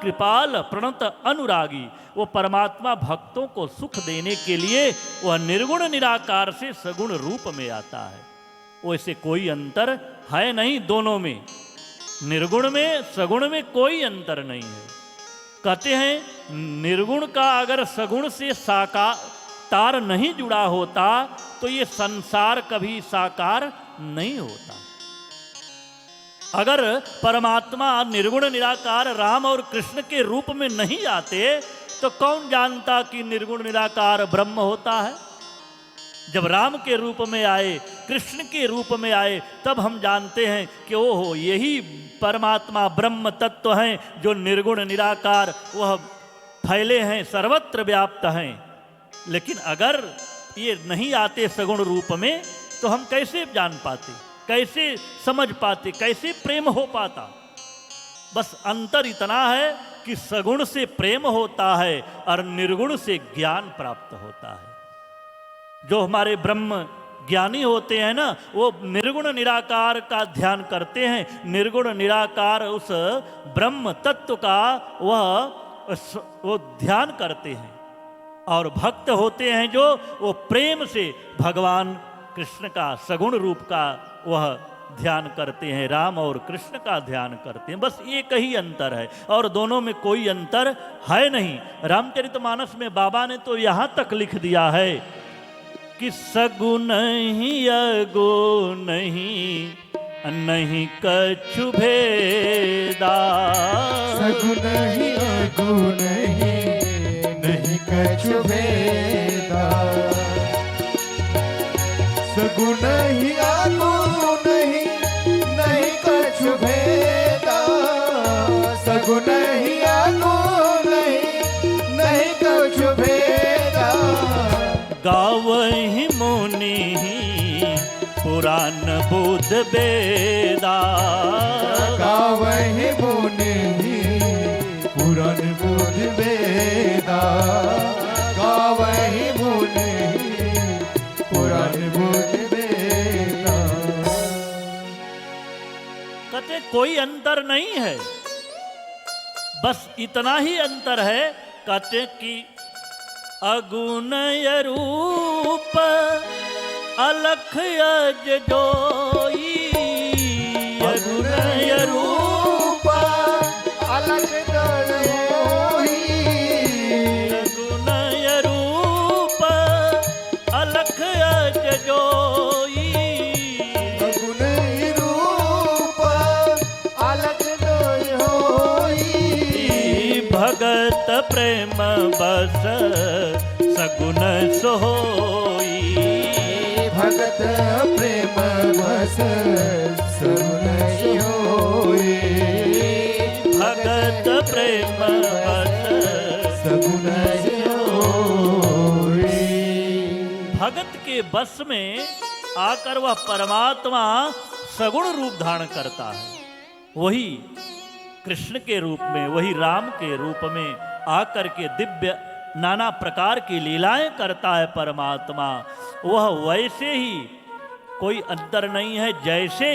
कृपाल प्रणत अनुरागी। वो परमात्मा भक्तों को सुख देने के लिए वह निर्गुण निराकार से सगुण रूप में आता है। वैसे कोई अंतर है नहीं दोनों में, निर्गुण में सगुण में कोई अंतर नहीं है। कहते हैं निर्गुण का अगर सगुण से साकार नहीं जुड़ा होता तो ये संसार कभी साकार नहीं होता। अगर परमात्मा निर्गुण निराकार राम और कृष्ण के रूप में नहीं आते तो कौन जानता कि निर्गुण निराकार ब्रह्म होता है। जब राम के रूप में आए, कृष्ण के रूप में आए, तब हम जानते हैं कि ओहो यही परमात्मा ब्रह्म तत्व हैं जो निर्गुण निराकार वह फैले हैं, सर्वत्र व्याप्त हैं। लेकिन अगर ये नहीं आते सगुण रूप में तो हम कैसे जान पाते, कैसे समझ पाते, कैसे प्रेम हो पाता। बस अंतर इतना है कि सगुण से प्रेम होता है और निर्गुण से ज्ञान प्राप्त होता है। जो हमारे ब्रह्म ज्ञानी होते हैं ना, वो निर्गुण निराकार का ध्यान करते हैं, निर्गुण निराकार उस ब्रह्म तत्व का वो ध्यान करते हैं। और भक्त होते हैं जो वो प्रेम से भगवान कृष्ण का सगुण रूप का वह ध्यान करते हैं, राम और कृष्ण का ध्यान करते हैं। बस एक ही अंतर है और दोनों में कोई अंतर है नहीं। रामचरितमानस में बाबा ने तो यहाँ तक लिख दिया है कि सगुन ही अगुण नहीं, नहीं कछु भेदा। सगुन ही अगुण नहीं, नहीं कछु भेदा। सगुन ही अगुण नहीं, नहीं कछु भेदा। सगुन ही अगुण नहीं, नहीं कछु भेदा। गावहि मुनि पुराण बुध वेदा। गावहि मुनि पुराण बुध वेदा। गावहि मुनि पुराण बुध वेदा। कहते कोई अंतर नहीं है, बस इतना ही अंतर है। कहते कि अगुणय रूप अलख अज जोई। अगुणय रूप अलख जोई। अगुणय रूप अलख अज जोई। अगुणय रूप अलख जोई। भगत प्रेम बस सगुण सोई। भगत प्रेम बस सगुण सोई। भगत प्रेम बस सगुण सोई। भगत के बस में आकर वह परमात्मा सगुण रूप धारण करता है। वही कृष्ण के रूप में, वही राम के रूप में आकर के दिव्य नाना प्रकार की लीलाएं करता है परमात्मा। वह वैसे ही कोई अंतर नहीं है जैसे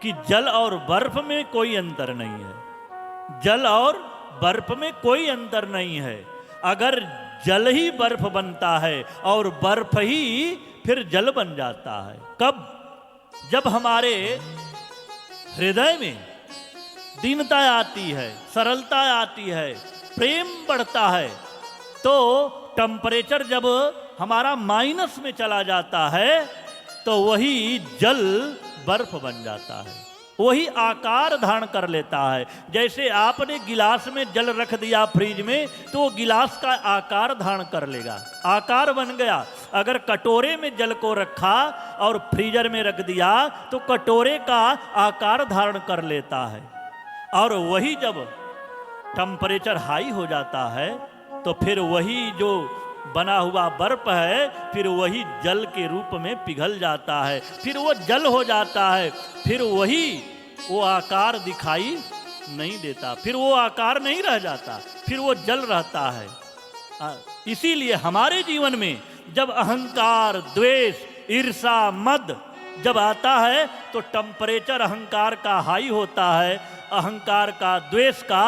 कि जल और बर्फ में कोई अंतर नहीं है। जल और बर्फ में कोई अंतर नहीं है। अगर जल ही बर्फ बनता है और बर्फ ही फिर जल बन जाता है। कब? जब हमारे हृदय में दीनता आती है, सरलता आती है, प्रेम बढ़ता है, तो टेम्परेचर जब हमारा माइनस में चला जाता है तो वही जल बर्फ बन जाता है, वही आकार धारण कर लेता है। जैसे आपने गिलास में जल रख दिया फ्रिज में तो वो गिलास का आकार धारण कर लेगा, आकार बन गया। अगर कटोरे में जल को रखा और फ्रीजर में रख दिया तो कटोरे का आकार धारण कर लेता है। और वही जब टेम्परेचर हाई हो जाता है तो फिर वही जो बना हुआ बर्फ है फिर वही जल के रूप में पिघल जाता है, फिर वो जल हो जाता है, फिर वही वो आकार दिखाई नहीं देता, फिर वो आकार नहीं रह जाता, फिर वो जल रहता है। इसीलिए हमारे जीवन में जब अहंकार, द्वेष, ईर्षा, मद जब आता है तो टेम्परेचर अहंकार का हाई होता है, अहंकार का, द्वेष का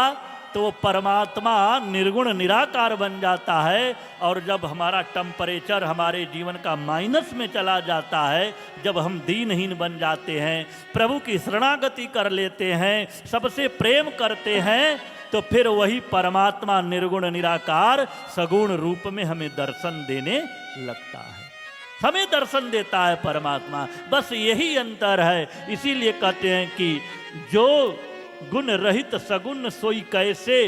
तो वो परमात्मा निर्गुण निराकार बन जाता है। और जब हमारा टेम्परेचर हमारे जीवन का माइनस में चला जाता है, जब हम दीनहीन बन जाते हैं, प्रभु की शरणागति कर लेते हैं, सबसे प्रेम करते हैं, तो फिर वही परमात्मा निर्गुण निराकार सगुण रूप में हमें दर्शन देने लगता है, हमें दर्शन देता है परमात्मा। बस यही अंतर है। इसीलिए कहते हैं कि जो गुण रहित सगुण सोई कैसे,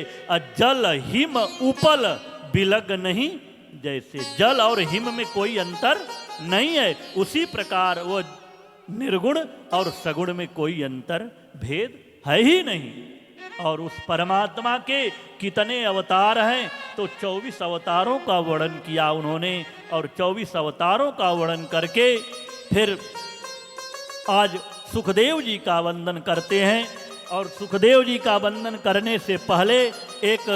जल हिम उपल बिलग नहीं जैसे। जल और हिम में कोई अंतर नहीं है, उसी प्रकार वो निर्गुण और सगुण में कोई अंतर भेद है ही नहीं। और उस परमात्मा के कितने अवतार हैं, तो 24 अवतारों का वर्णन किया उन्होंने। और 24 अवतारों का वर्णन करके फिर आज सुखदेव जी का वंदन करते हैं। और सुखदेव जी का वंदन करने से पहले एक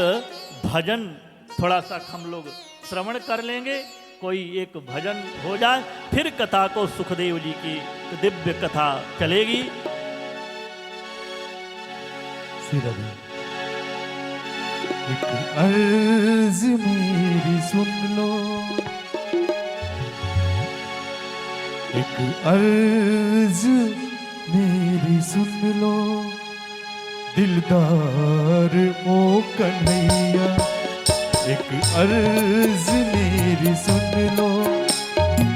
भजन थोड़ा सा हम लोग श्रवण कर लेंगे। कोई एक भजन हो जाए, फिर कथा को सुखदेव जी की दिव्य कथा चलेगी। एक अर्ज मेरी सुन लो, एक अर्ज मेरी सुन लो, दिलदार ओ कन्हैया। एक अर्ज मेरी सुन लो,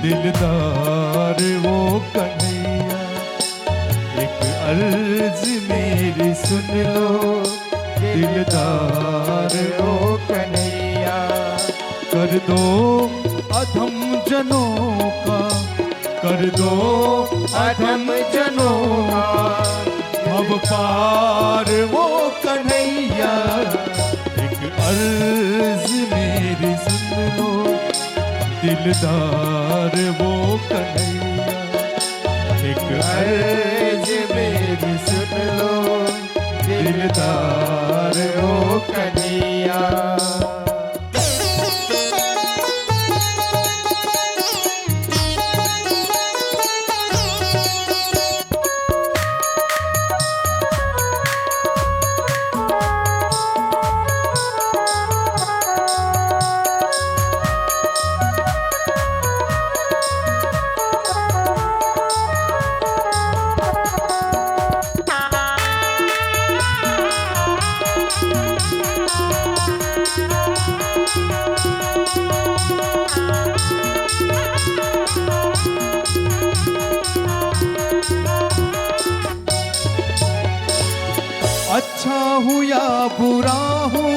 दिलदार ओ कन्हैया। एक अर्ज मेरी सुन लो, दिलदार ओ कन्हैया। कर दो अधम जनों का, कर दो अधम जनों का भव पार वो कन्हैया। एक अर्ज मेरी सुन लो, दिलदार वो कन्हैया। एक अर्ज मेरी सुन लो, दिलदार वो कन्हैया। अच्छा हूँ या बुरा हूँ,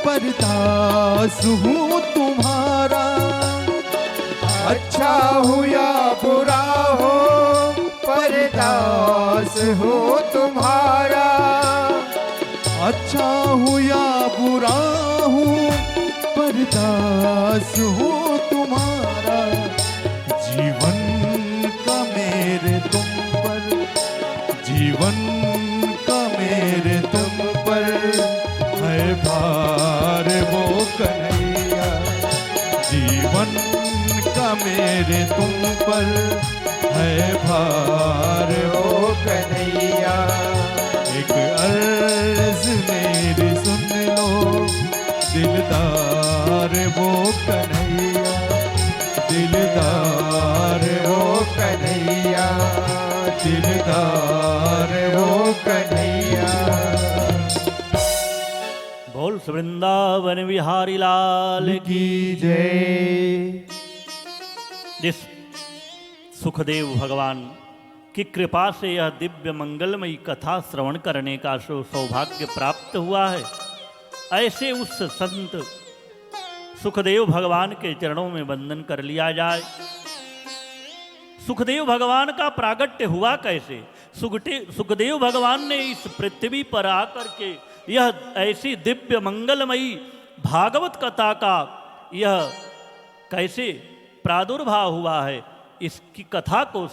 पर दास हूँ तुम्हारा। अच्छा हूँ या बुरा हूँ, पर दास हूँ तुम्हारा। अच्छा हूँ या बुरा हूँ, पर दास हूँ तुम्हारा। जीवन का मेरे तुम पर, जीवन मेरे तुम पर है भार वो कन्हैया। जीवन का मेरे तुम पर है भार वो कन्हैया। एक अर्ज मेरी सुन लो, दिलदार वो कन्हैया। दिलदार वो कन्हैया, दिलदार वो कन्हैया। बोल वृंदावन बिहारी लाल की जय। जिस सुखदेव भगवान की कृपा से यह दिव्य मंगलमयी कथा श्रवण करने का सौभाग्य प्राप्त हुआ है, ऐसे उस संत सुखदेव भगवान के चरणों में वंदन कर लिया जाए। सुखदेव भगवान का प्रागट्य हुआ कैसे? सुखदेव भगवान ने इस पृथ्वी पर आकर के यह ऐसी दिव्य मंगलमयी भागवत कथा का यह कैसे प्रादुर्भाव हुआ है, इसकी कथा को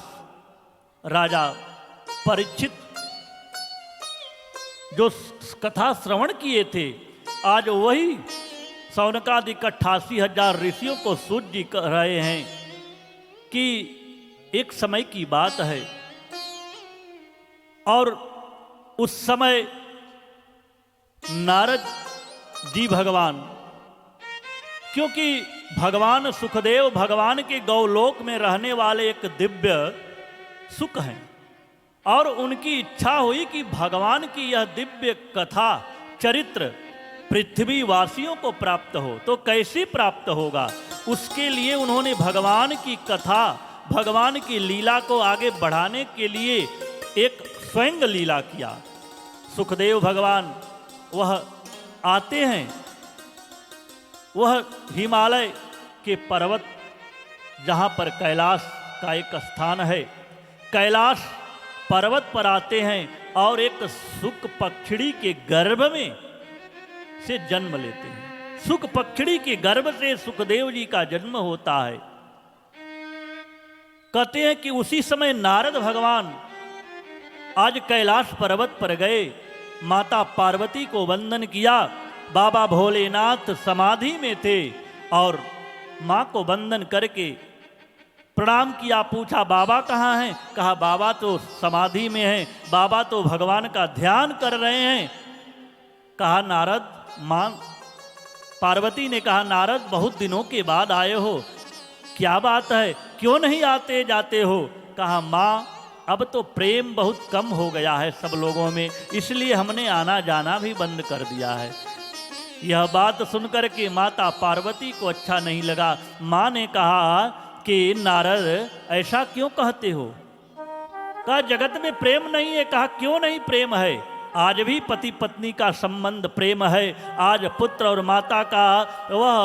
राजा परीक्षित जो कथा श्रवण किए थे, आज वही सौनकादिक 88,000 ऋषियों को सूत जी कह रहे हैं कि एक समय की बात है और उस समय नारद जी भगवान, क्योंकि भगवान सुखदेव भगवान के गौलोक में रहने वाले एक दिव्य सुख हैं और उनकी इच्छा हुई कि भगवान की यह दिव्य कथा चरित्र पृथ्वी वासियों को प्राप्त हो। तो कैसे प्राप्त होगा, उसके लिए उन्होंने भगवान की कथा, भगवान की लीला को आगे बढ़ाने के लिए एक स्वयं लीला किया। सुखदेव भगवान वह आते हैं, वह हिमालय के पर्वत जहाँ पर कैलाश का एक स्थान है, कैलाश पर्वत पर आते हैं और एक सुक पक्षिणी के गर्भ में से जन्म लेते हैं। सुक पक्षिणी के गर्भ से सुखदेव जी का जन्म होता है। कहते हैं कि उसी समय नारद भगवान आज कैलाश पर्वत पर गए, माता पार्वती को वंदन किया। बाबा भोलेनाथ समाधि में थे और माँ को वंदन करके प्रणाम किया। पूछा बाबा कहाँ हैं? कहा बाबा तो समाधि में हैं, बाबा तो भगवान का ध्यान कर रहे हैं। कहा नारद, माँ पार्वती ने कहा नारद बहुत दिनों के बाद आए हो, क्या बात है, क्यों नहीं आते जाते हो? कहा माँ अब तो प्रेम बहुत कम हो गया है सब लोगों में, इसलिए हमने आना जाना भी बंद कर दिया है। यह बात सुनकर के माता पार्वती को अच्छा नहीं लगा। माँ ने कहा कि नारद ऐसा क्यों कहते हो? कहा जगत में प्रेम नहीं है। कहा क्यों नहीं प्रेम है? आज भी पति पत्नी का संबंध प्रेम है। आज पुत्र और माता का वह